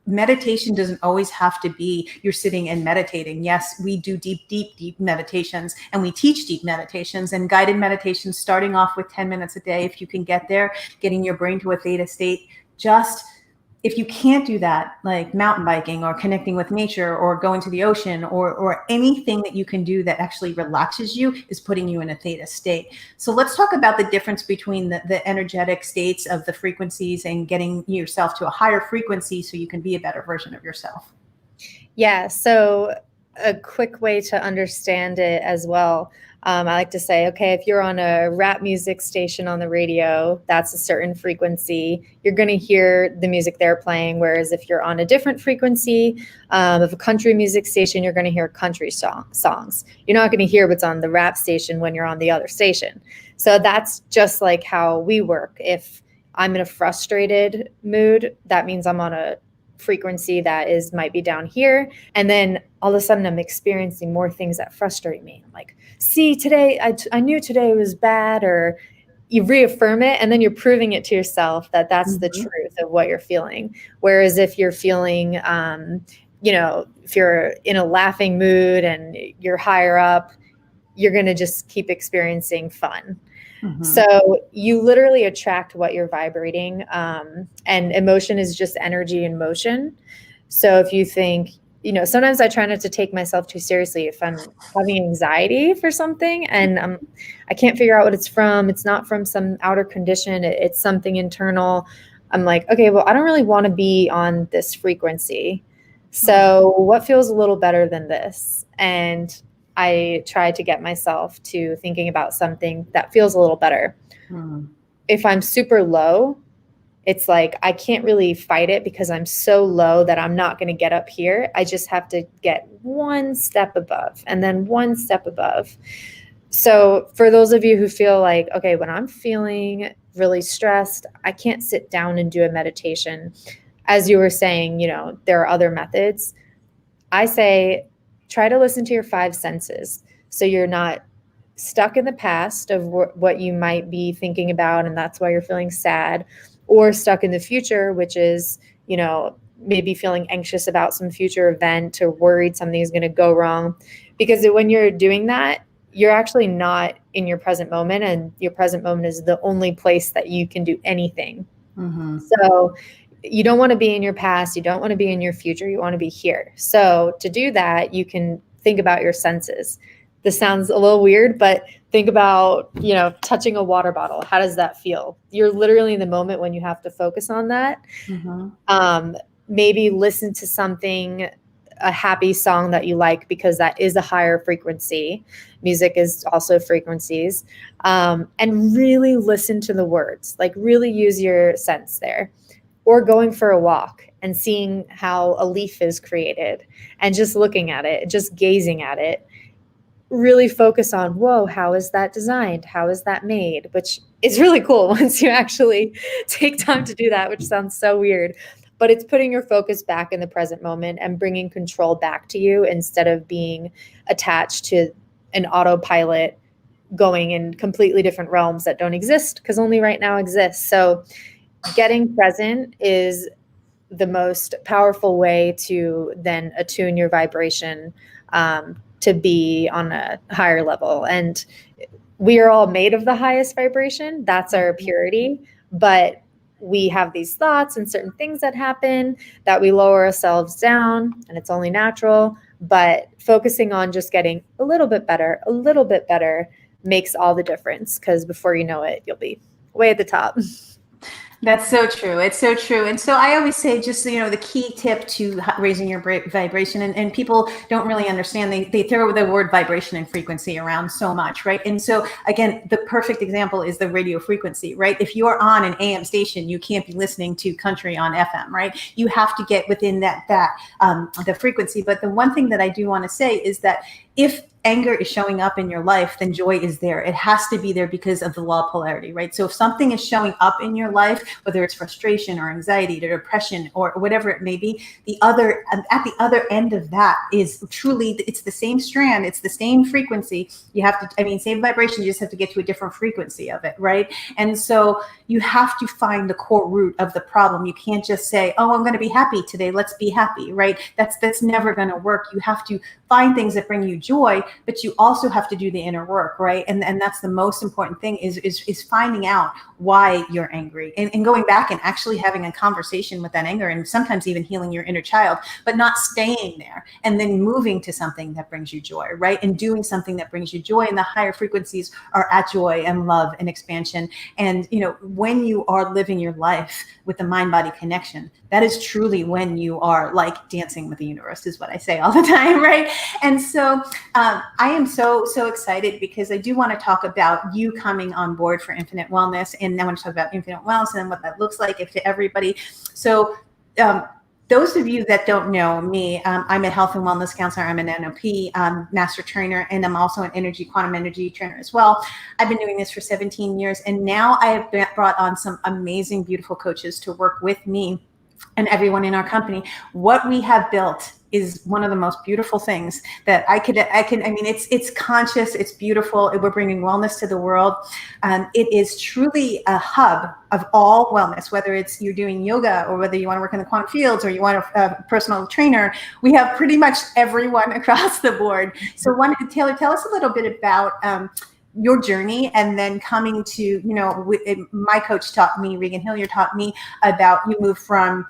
meditation doesn't always have to be you're sitting and meditating. Yes, we do deep meditations, and we teach deep meditations and guided meditations, starting off with 10 minutes a day. If you can get there, getting your brain to a theta state. Just if you can't do that, like mountain biking or connecting with nature or going to the ocean or anything that you can do that actually relaxes you, is putting you in a theta state. So let's talk about the difference between the energetic states of the frequencies and getting yourself to a higher frequency so you can be a better version of yourself. Yeah. So a quick way to understand it as well. I like to say, okay, if you're on a rap music station on the radio, that's a certain frequency. You're going to hear the music they're playing. Whereas if you're on a different frequency of a country music station, you're going to hear country songs. You're not going to hear what's on the rap station when you're on the other station. So that's just like how we work. If I'm in a frustrated mood, that means I'm on a frequency that might be down here. And then all of a sudden I'm experiencing more things that frustrate me. I'm like, see, today, I knew today was bad, or you reaffirm it, and then you're proving it to yourself that that's the truth of what you're feeling. Whereas if you're feeling, if you're in a laughing mood and you're higher up, you're going to just keep experiencing fun. So you literally attract what you're vibrating, and emotion is just energy in motion. So if you think, sometimes I try not to take myself too seriously if I'm having anxiety for something and I can't figure out what it's from. It's not from some outer condition. It's something internal. I'm like, okay, well, I don't really want to be on this frequency. So what feels a little better than this? And I try to get myself to thinking about something that feels a little better. If I'm super low, it's like I can't really fight it because I'm so low that I'm not going to get up here. I just have to get one step above and then one step above. So for those of you who feel like, okay, when I'm feeling really stressed, I can't sit down and do a meditation. As you were saying, there are other methods. I say, try to listen to your 5 senses. So you're not stuck in the past of what you might be thinking about, and that's why you're feeling sad, or stuck in the future, which is, maybe feeling anxious about some future event or worried something is going to go wrong. Because when you're doing that, you're actually not in your present moment, and your present moment is the only place that you can do anything. So you don't want to be in your past. You don't want to be in your future. You want to be here. So to do that, you can think about your senses. This sounds a little weird, but think about, touching a water bottle. How does that feel? You're literally in the moment when you have to focus on that. Maybe listen to something, a happy song that you like, because that is a higher frequency. Music is also frequencies. And really listen to the words, like really use your sense there. Or going for a walk and seeing how a leaf is created and just looking at it, just gazing at it. Really focus on, whoa, how is that designed? How is that made? Which is really cool once you actually take time to do that, which sounds so weird. But it's putting your focus back in the present moment and bringing control back to you instead of being attached to an autopilot going in completely different realms that don't exist, because only right now exists. So getting present is the most powerful way to then attune your vibration to be on a higher level. And we are all made of the highest vibration. That's our purity. But we have these thoughts and certain things that happen that we lower ourselves down, and it's only natural. But focusing on just getting a little bit better makes all the difference, because before you know it, you'll be way at the top. That's so true. It's so true. And so I always say, just, the key tip to raising your vibration, and people don't really understand, they throw the word vibration and frequency around so much, right? And so again, the perfect example is the radio frequency, right? If you are on an AM station, you can't be listening to country on FM, right? You have to get within the frequency. But the one thing that I do want to say is that if anger is showing up in your life, then joy is there. It has to be there because of the law of polarity, right? So if something is showing up in your life, whether it's frustration or anxiety or depression or whatever it may be, at the other end of that is truly, it's the same strand, it's the same frequency. You have to, same vibration, you just have to get to a different frequency of it, right? And so you have to find the core root of the problem. You can't just say, oh, I'm going to be happy today, let's be happy, right? That's never going to work. You have to find things that bring you joy, but you also have to do the inner work, right? And that's the most important thing is finding out why you're angry and going back and actually having a conversation with that anger, and sometimes even healing your inner child, but not staying there, and then moving to something that brings you joy, right? And doing something that brings you joy. And the higher frequencies are at joy and love and expansion. And, when you are living your life with the mind-body connection, that is truly when you are like dancing with the universe, is what I say all the time, right? And so I am so excited because I do want to talk about you coming on board for Infinite Wellness, and I want to talk about Infinite Wellness and what that looks like to everybody. So those of you that don't know me, I'm a health and wellness counselor. I'm an NLP master trainer, and I'm also an quantum energy trainer as well. I've been doing this for 17 years, and now I have brought on some amazing, beautiful coaches to work with me and everyone in our company. What we have built is one of the most beautiful things that it's conscious, it's beautiful. We're bringing wellness to the world. It is truly a hub of all wellness, whether it's you're doing yoga or whether you want to work in the quantum fields or you want a personal trainer. We have pretty much everyone across the board. So Taylor, tell us a little bit about your journey, and then coming to, my coach taught me, Regan Hillier taught me about, you move from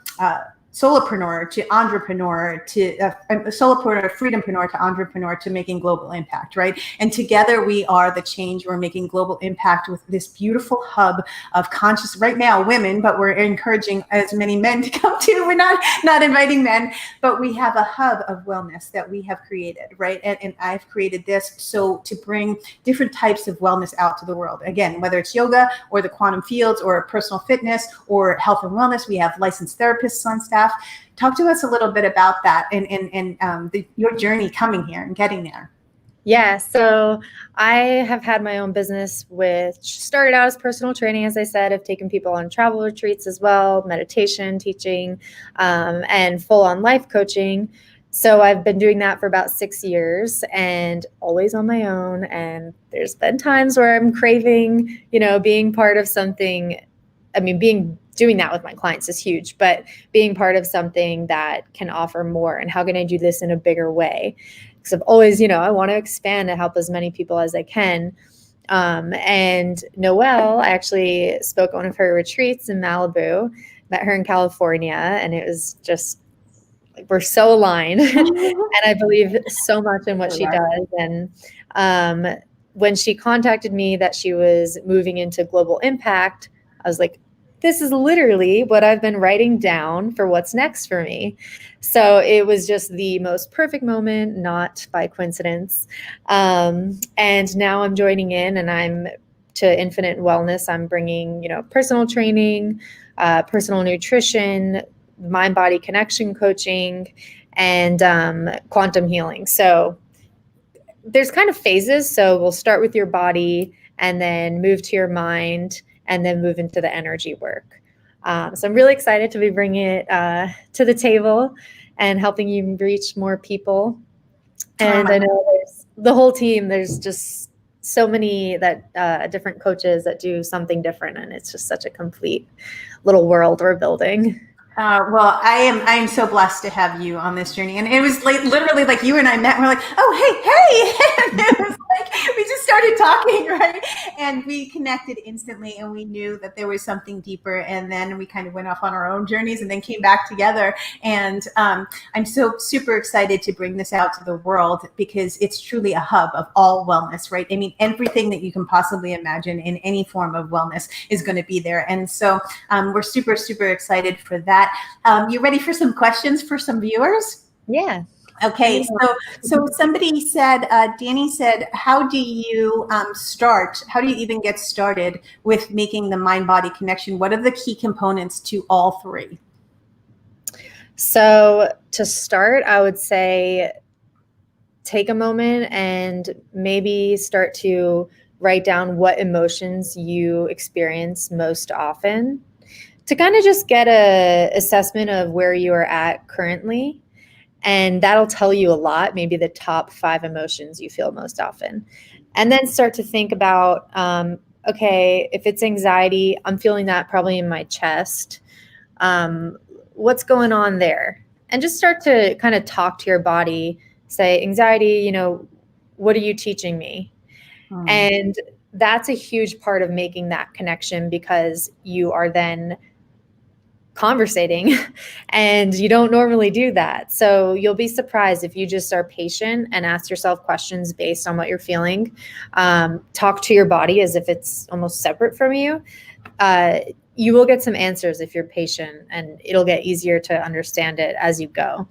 solopreneur to entrepreneur to solopreneur, freedompreneur to entrepreneur to making global impact, right? And together we are the change. We're making global impact with this beautiful hub of conscious, right now, women, but we're encouraging as many men to come too. We're not inviting men, but we have a hub of wellness that we have created, right? And I've created this so to bring different types of wellness out to the world. Again, whether it's yoga or the quantum fields or personal fitness or health and wellness, we have licensed therapists on staff. Talk to us a little bit about that and your journey coming here and getting there. Yeah, so I have had my own business, which started out as personal training, as I said. I've taken people on travel retreats as well, meditation, teaching, and full-on life coaching. So I've been doing that for about 6 years and always on my own. And there's been times where I'm craving, being part of something. Doing that with my clients is huge, but being part of something that can offer more, and how can I do this in a bigger way? Because I've always, I want to expand and help as many people as I can. And Noelle, I actually spoke at one of her retreats in Malibu, met her in California, and it was just, we're so aligned. And I believe so much in what she does. And when she contacted me that she was moving into global impact, I was like, this is literally what I've been writing down for what's next for me. So it was just the most perfect moment, not by coincidence. And now I'm joining in, and I'm to Infinite Wellness. I'm bringing, personal training, personal nutrition, mind-body connection coaching, and quantum healing. So there's kind of phases. So we'll start with your body and then move to your mind, and then move into the energy work. So I'm really excited to be bringing it to the table and helping you reach more people. And I know there's the whole team. There's just so many different coaches that do something different, and it's just such a complete little world we're building. Well, I am so blessed to have you on this journey. And it was literally like you and I met and we're like, oh, hey. And it was like, we just started talking, right? And we connected instantly, and we knew that there was something deeper. And then we kind of went off on our own journeys and then came back together. And I'm so super excited to bring this out to the world, because it's truly a hub of all wellness, right? I mean, everything that you can possibly imagine in any form of wellness is going to be there. And so we're super, super excited for that. You ready for some questions for some viewers? Yeah. Okay. So somebody said, Danny said, how do you start? How do you even get started with making the mind-body connection? What are the key components to all three? So to start, I would say take a moment and maybe start to write down what emotions you experience most often, to kind of just get an assessment of where you are at currently. And that'll tell you a lot, maybe the top 5 emotions you feel most often. And then start to think about, okay, if it's anxiety, I'm feeling that probably in my chest. What's going on there? And just start to kind of talk to your body, say, anxiety, what are you teaching me? And that's a huge part of making that connection, because you are then conversating and you don't normally do that. So you'll be surprised if you just are patient and ask yourself questions based on what you're feeling. Talk to your body as if it's almost separate from you. You will get some answers if you're patient, and it'll get easier to understand it as you go.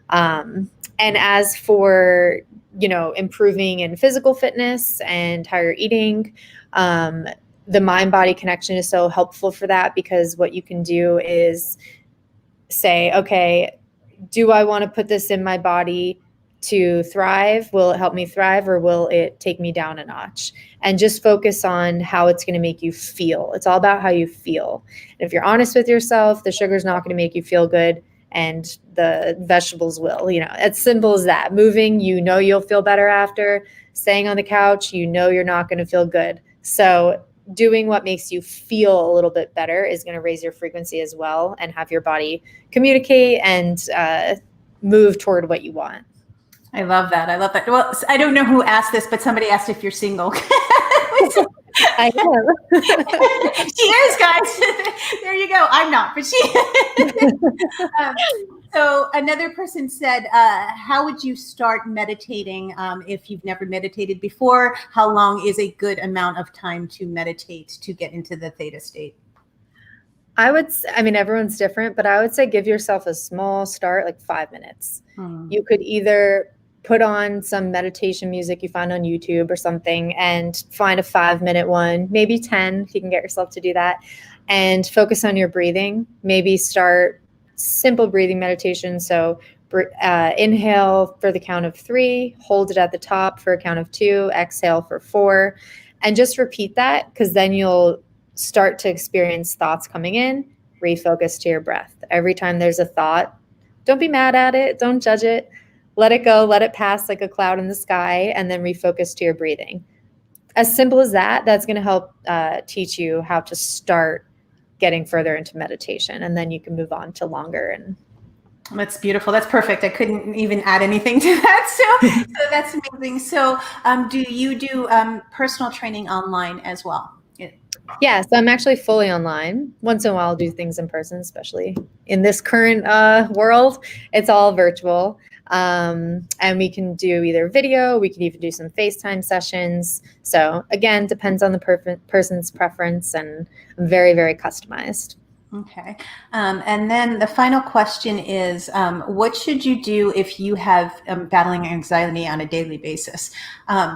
And as for, improving in physical fitness and how you're eating, the mind-body connection is so helpful for that, because what you can do is say, okay, do I want to put this in my body to thrive? Will it help me thrive, or will it take me down a notch? And just focus on how it's going to make you feel. It's all about how you feel. And if you're honest with yourself, the sugar's not going to make you feel good, and the vegetables will. It's simple as that. Moving, you'll feel better after. Staying on the couch, you're not going to feel good. So doing what makes you feel a little bit better is going to raise your frequency as well, and have your body communicate and move toward what you want. I love that. Well, I don't know who asked this, but somebody asked if you're single. I am. She is, guys. There you go. I'm not, but she is. So another person said, how would you start meditating if you've never meditated before? How long is a good amount of time to meditate to get into the theta state? Everyone's different, but I would say give yourself a small start, like 5 minutes. You could either put on some meditation music you find on YouTube or something, and find a 5-minute one, maybe 10 if you can get yourself to do that, and focus on your breathing. Maybe start simple breathing meditation. So inhale for the count of 3, hold it at the top for a count of 2, exhale for 4, and just repeat that, because then you'll start to experience thoughts coming in. Refocus to your breath. Every time there's a thought, don't be mad at it. Don't judge it. Let it go. Let it pass like a cloud in the sky, and then refocus to your breathing. As simple as that, that's going to help teach you how to start getting further into meditation, and then you can move on to longer. And that's beautiful. That's perfect. I couldn't even add anything to that. So that's amazing. So do you do personal training online as well? Yeah, so I'm actually fully online. Once in a while I'll do things in person, especially in this current world. It's all virtual. And we can do either video, we can even do some FaceTime sessions. So again, depends on the person's preference, and very, very customized. Okay. And then the final question is, what should you do if you have battling anxiety on a daily basis?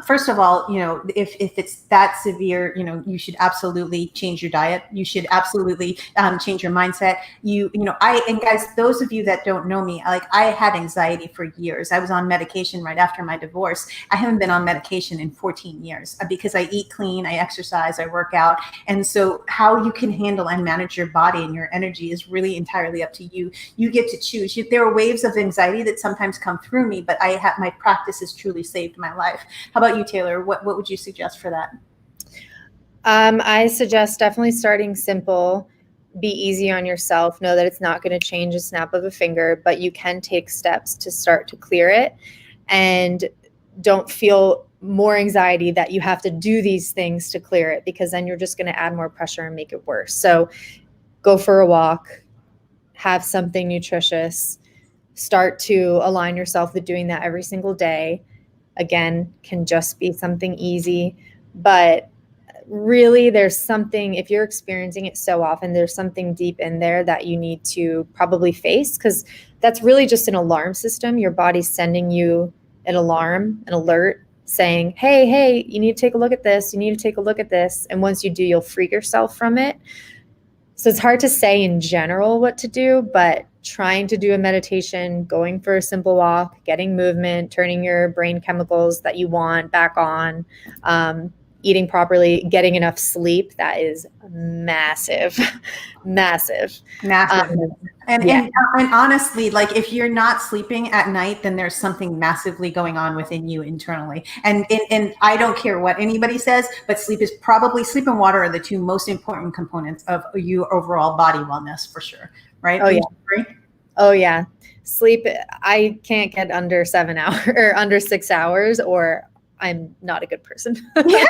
First of all, if it's that severe, you should absolutely change your diet. You should absolutely change your mindset. And guys, those of you that don't know me, I had anxiety for years. I was on medication right after my divorce. I haven't been on medication in 14 years because I eat clean, I exercise, I work out. And so how you can handle and manage your body and your energy is really entirely up to you. You get to choose. There are waves of anxiety that sometimes come through me, but my practice has truly saved my life. How about you, Taylor? What would you suggest for that? I suggest definitely starting simple. Be easy on yourself. Know that it's not going to change a snap of a finger, but you can take steps to start to clear it. And don't feel more anxiety that you have to do these things to clear it, because then you're just going to add more pressure and make it worse. So go for a walk, have something nutritious, start to align yourself with doing that every single day. Again, can just be something easy, but really there's something, if you're experiencing it so often, there's something deep in there that you need to probably face, because that's really just an alarm system. Your body's sending you an alarm, an alert, saying, hey, you need to take a look at this. You need to take a look at this. And once you do, you'll free yourself from it. So it's hard to say in general what to do, but trying to do a meditation, going for a simple walk, getting movement, turning your brain chemicals that you want back on, eating properly, getting enough sleep, that is massive. And honestly, if you're not sleeping at night, then there's something massively going on within you internally. And I don't care what anybody says, but sleep and water are the two most important components of your overall body wellness, for sure. Right? Oh yeah. Sleep. I can't get under 7 hours or under 6 hours, or I'm not a good person. Yeah.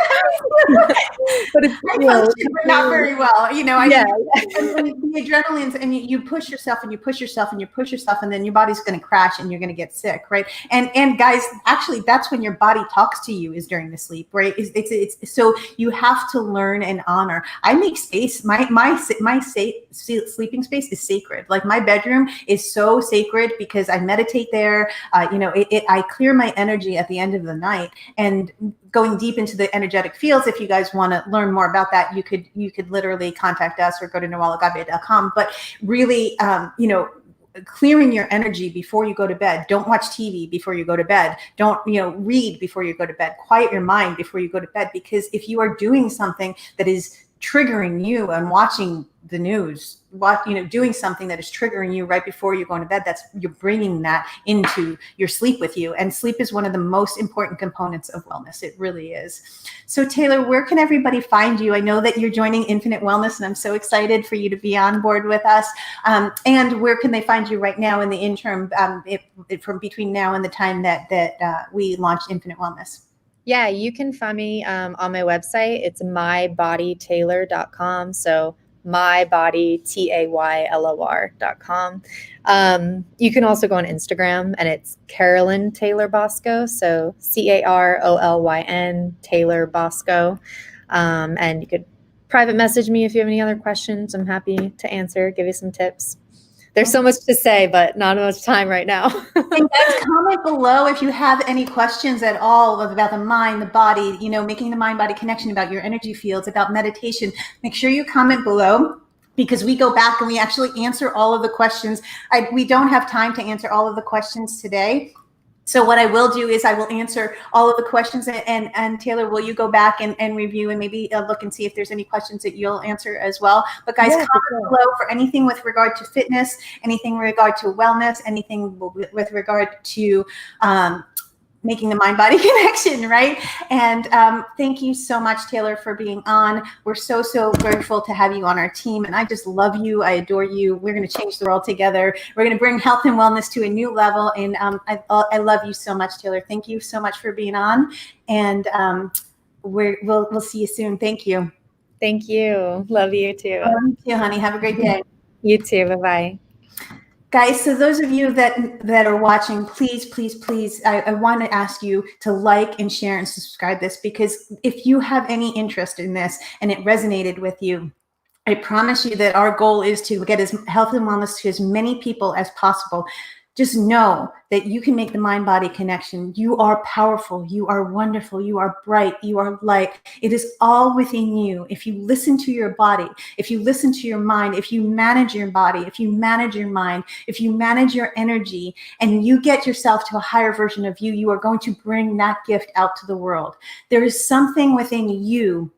But it's, I function, but not very well. You know, I yeah. mean, and the adrenaline's, and you push yourself and you push yourself and you push yourself, and then your body's going to crash and you're going to get sick, right? And guys, actually, that's when your body talks to you, is during the sleep, right? It's so you have to learn and honor. I make space. My sleeping space is sacred. Like my bedroom is so sacred because I meditate there. You know, I clear my energy at the end of the night. And going deep into the energetic fields, if you guys want to learn more about that, you could literally contact us or go to noelleagape.com. But really, you know, clearing your energy before you go to bed. Don't watch TV before you go to bed. Don't, you know, read before you go to bed. Quiet your mind before you go to bed, because if you are doing something that is triggering you and watching the news, doing something that is triggering you right before you're going to bed, you're bringing that into your sleep with you. And sleep is one of the most important components of wellness. It really is. So Taylor, where can everybody find you? I know that you're joining Infinite Wellness, and I'm so excited for you to be on board with us. And where can they find you right now in the interim, from between now and the time that we launch Infinite Wellness? Yeah, you can find me on my website. It's mybodytaylor.com. So mybodytaylor.com. You can also go on Instagram, and it's Carolyn Taylor Bosco. So CAROLYN Taylor Bosco. And you could private message me if you have any other questions. I'm happy to answer, give you some tips. There's so much to say, but not much time right now. And guys, comment below if you have any questions at all about the mind, the body, you know, making the mind-body connection, about your energy fields, about meditation. Make sure you comment below, because we go back and we actually answer all of the questions. We don't have time to answer all of the questions today. So what I will do is I will answer all of the questions, and Taylor, will you go back and review and maybe look and see if there's any questions that you'll answer as well? But guys, comment below for anything with regard to fitness, anything with regard to wellness, anything with regard to making the mind-body connection, right? And thank you so much, Taylor, for being on. We're so, so grateful to have you on our team. And I just love you. I adore you. We're going to change the world together. We're going to bring health and wellness to a new level. And I love you so much, Taylor. Thank you so much for being on. And we'll see you soon. Thank you. Thank you. Love you too. Love you too, honey. Have a great day. You too. Bye-bye. Guys, so those of you that are watching, please, I want to ask you to like and share and subscribe this, because if you have any interest in this and it resonated with you, I promise you that our goal is to get as health and wellness to as many people as possible. Just know that you can make the mind-body connection. You are powerful. You are wonderful. You are bright. You are light. It is all within you. If you listen to your body, if you listen to your mind, if you manage your body, if you manage your mind, if you manage your energy, and you get yourself to a higher version of you, you are going to bring that gift out to the world. There is something within you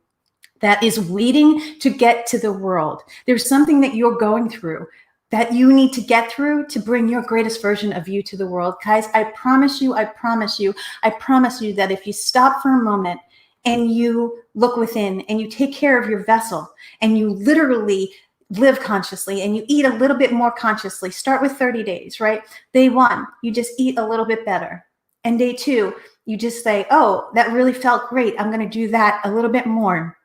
that is waiting to get to the world. There's something that you're going through that you need to get through to bring your greatest version of you to the world. Guys, I promise you that if you stop for a moment and you look within and you take care of your vessel and you literally live consciously and you eat a little bit more consciously, start with 30 days, right? Day 1, you just eat a little bit better. And day 2, you just say, oh, that really felt great. I'm going to do that a little bit more.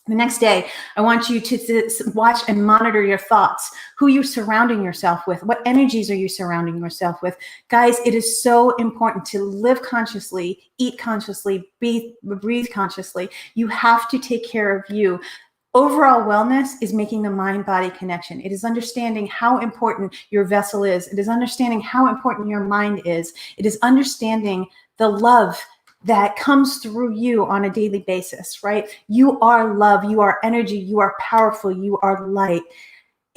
The next day, I want you to watch and monitor your thoughts, who you're surrounding yourself with, what energies are you surrounding yourself with. Guys, it is so important to live consciously, eat consciously, breathe consciously. You have to take care of you. Overall wellness is making the mind-body connection. It is understanding how important your vessel is. It is understanding how important your mind is. It is understanding the love that comes through you on a daily basis, right? You are love, you are energy, you are powerful, you are light.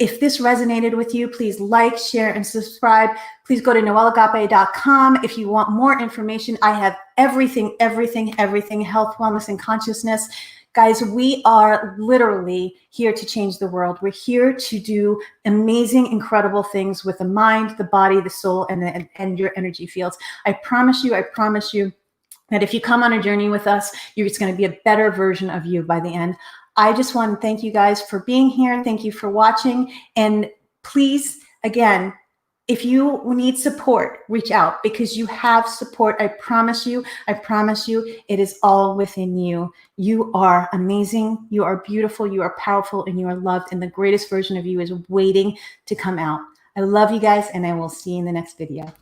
If this resonated with you, please like, share, and subscribe. Please go to noelleagape.com. If you want more information, I have everything, health, wellness, and consciousness. Guys, we are literally here to change the world. We're here to do amazing, incredible things with the mind, the body, the soul, and your energy fields. I promise you that if you come on a journey with us, it's going to be a better version of you by the end. I just want to thank you guys for being here. Thank you for watching. And please, again, If you need support, reach out, because you have support. I promise you, it is all within you. You are amazing. You are beautiful. You are powerful, and you are loved. And the greatest version of you is waiting to come out. I love you guys, and I will see you in the next video.